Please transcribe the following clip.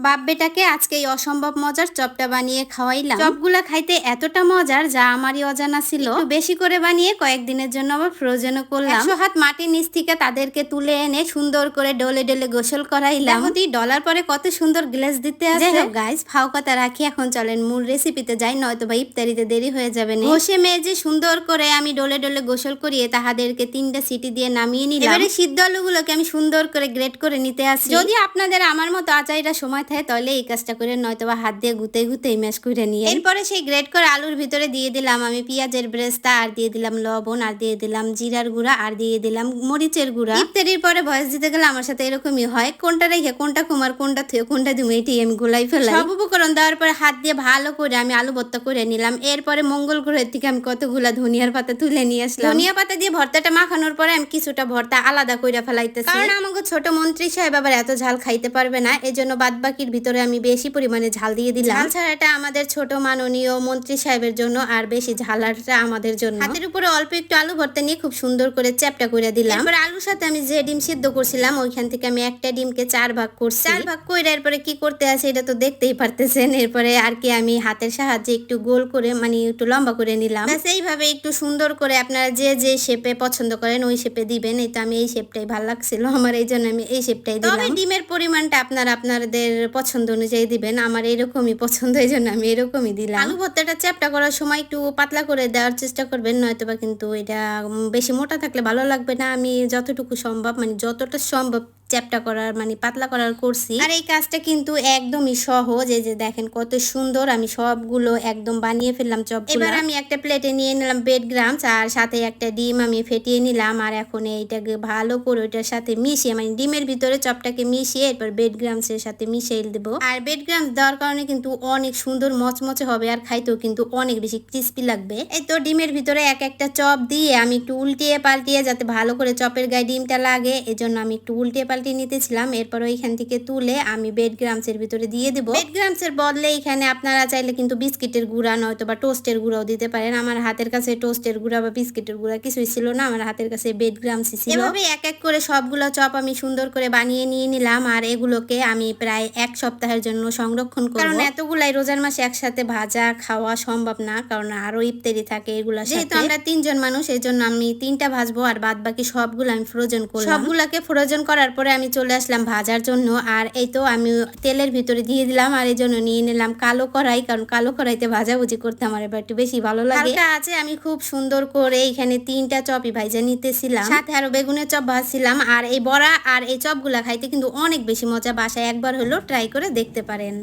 বাপ বেটাকে আজকে এই অসম্ভব মজার চপটা বানিয়ে খাওয়াইলাম। চপগুলা খাইতে এতটা মজার যা আমারই অজানা ছিল। একটু বেশি করে বানিয়ে কয়েকদিনের জন্য আবার ফ্রোজেনও করলাম। 100 হাত মাটির নিচ থেকে তাদেরকে তুলে এনে সুন্দর করে ডলে ডলে গোসল করাইলাম। ডলার পরে কত সুন্দর গ্লেজ দিতে আছে। যাই হোক গাইস, ফাও কথা রাখি, এখন চলেন মূল রেসিপিতে যাই, নয়তো বা ইফতারিতে দেরি হয়ে যাবে না। ঘষে মেজে সুন্দর করে আমি ডলে ডলে গোসল করিয়ে তাহাদেরকে 3টা সিটি দিয়ে নামিয়ে নিলাম। এবারে সিদ্ধ আলুগুলোকে আমি সুন্দর করে গ্রেট করে নিতে আসি। যদি আপনাদের আমার মতো আচাইরা সময় থাকে তাহলে এই কাজটা করে, নয়তো বা হাত দিয়ে গুতে গুতে ম্যাশ করে নিয়ে এরপরে সেই গ্রেট করে আলুর ভিতরে দিয়ে দিলাম আমি পেঁয়াজের ব্রেস্তা, আর দিয়ে দিলাম লবণ, আর দিয়ে দিলাম জিরার গুঁড়া, আর দিয়ে দিলাম মরিচের গুঁড়া। ইফতারির পরে ভয়েস দিতে গেলে আমার সাথে এরকমই হয়, কোনটা রেখে কোনটা কুমার কোনটা থুয়ে কোনটা তুমি এটি আমি গোলাই ফেলাই। সব উপকরণ দেওয়ার পরে হাত দিয়ে ভালো করে আমি আলু ভর্তা করে নিলাম। এরপরে মঙ্গল গ্রহের থেকে আমি কতগুলা ধনিয়ার পাতা তুলে নিয়ে আসলাম। ধনিয়া পাতা দিয়ে ভর্তাটা মাখানোর পরে আমি কিছুটা ভর্তা আলাদা করে ফেলাইতেছি, কারণ আমাকে ছোট মন্ত্রী সাহেব আবার এত ঝাল খাইতে পারবে না, এজন্য বাদ বাকির ভিতরে আমি বেশি পরিমাণে ঝাল দিয়ে দিলাম। ঝাল ছাড়াটা আমাদের ছোট মাননীয় মন্ত্রী সাহেবের জন্য, আর বেশি ঝালাটা আমাদের জন্য। হাতের উপরে অল্প একটু আলু ভর্তা নিয়ে খুব সুন্দর করে চ্যাপটা করে দিলাম। এরপর আলুর সাথে আমি যে ডিম সিদ্ধ করছিলাম ওইখান থেকে আমি একটা ডিমকে 4 ভাগ করছি। 4 ভাগ করে এরপরে কি করতে আছে এটা তো দেখতেই পারতেছেন। এরপরে আর কি আমি হাতের সাহায্যে একটু গোল করে মানে একটু লম্বা করে নিলাম। ব্যাস এইভাবে একটু সুন্দর করে আপনারা যে যে শেপে পছন্দ করেন ওই শেপে দিবেন। এই তো আমি এই শেপটাই ভালো লাগছিল আমার, এই জন্য আমি এই শেপটাই দিলাম। তবে ডিমের পরিমাণটা আপনারা আপনাদের পছন্দ অনুযায়ী দিবেন, আমার এরকমই পছন্দ, এই জন্য আমি এরকমই দিলাম। আলু ভর্তাটা চ্যাপটা করার সময় একটু পাতলা করে দেওয়ার চেষ্টা করবেন, নয়তো বা কিন্তু এটা বেশি মোটা থাকলে ভালো লাগবে না। আমি যতটুকু সম্ভব মানে যতটা সম্ভব চ্যাপটা করার মানে পাতলা করার করছি। আর এই কাজটা কিন্তু একদমই সহজ। এই যে দেখেন কত সুন্দর আমি সবগুলো একদম বানিয়ে ফেললাম চপগুলো। এবার আমি একটা প্লেটে নিয়ে নিলাম ব্রেড ক্রাম্বস, আর সাথে একটা ডিম আমি ফেটিয়ে নিলাম। আর এখন এইটাকে ভালো করে ওইটার সাথে মিশিয়ে মানে ডিমের ভিতরে চপটাকে মিশিয়ে এরপর ব্রেড ক্রাম্বসের সাথে মিশিয়ে দেবো। আর ব্রেড ক্রাম্বস দেওয়ার কারণে কিন্তু অনেক সুন্দর মচমচে হবে, আর খাইতেও কিন্তু অনেক বেশি ক্রিস্পি লাগবে। এই তো ডিমের ভিতরে এক একটা চপ দিয়ে আমি একটু উল্টিয়ে পাল্টিয়ে যাতে ভালো করে চপের গায়ে ডিমটা লাগে, এজন্য আমি একটু উল্টিয়ে পাল্টিয়ে নিতেছিলাম। এরপর ওইখান থেকে তুলে আমি ব্রেড ক্রাম্বসের ভিতরে দিয়ে দেব। ব্রেড ক্রাম্বসের বদলে এখানে আপনারা চাইলে কিন্তু বিস্কিটের গুঁড়া নয়তো বা টোস্টের গুঁড়াও দিতে পারেন। আমার হাতের কাছে টোস্টের গুঁড়া বা বিস্কিটের গুঁড়া কিছুই ছিল না, আমার হাতের কাছে ব্রেড ক্রাম্বসই ছিল। এভাবে এক এক করে সবগুলো চপ আমি সুন্দর করে বানিয়ে নিয়ে নিলাম, আর এগুলোকে আমি প্রায় 1 সপ্তাহের জন্য সংরক্ষণ করব, কারণ এতগুলাই রোজার মাসে একসাথে ভাজা খাওয়া সম্ভব না, কারণ আরো ইফতারি থাকে এগুলা। যেহেতু আমরা 3 জন মানুষ এই জন্য আমি 3টা ভাজবো, আর বাদ বাকি সবগুলো আমি ফ্রোজেন করলাম। সবগুলাকে ফ্রোজেন করার পরে আমি চলে আসলাম ভাজার জন্য। আর এই তো আমি তেলের ভিতরে দিয়ে দিলাম, আর এই জন্য নিয়ে নিলাম কালো কড়াই, কারণ কালো কড়াইতে ভাজাভুজি করতে আমার এবার একটু বেশি ভালো লাগে। হালকা আছে আমি খুব সুন্দর করে এখানে 3টা চপই ভাজা নিতেছিলাম, সাথে আরো বেগুনের চপ ভাজছিলাম। আর এই বড়া আর এই চপগুলা খাইতে কিন্তু অনেক বেশি মজা, বাসায় একবার হলো ট্রাই করে দেখতে পারেন।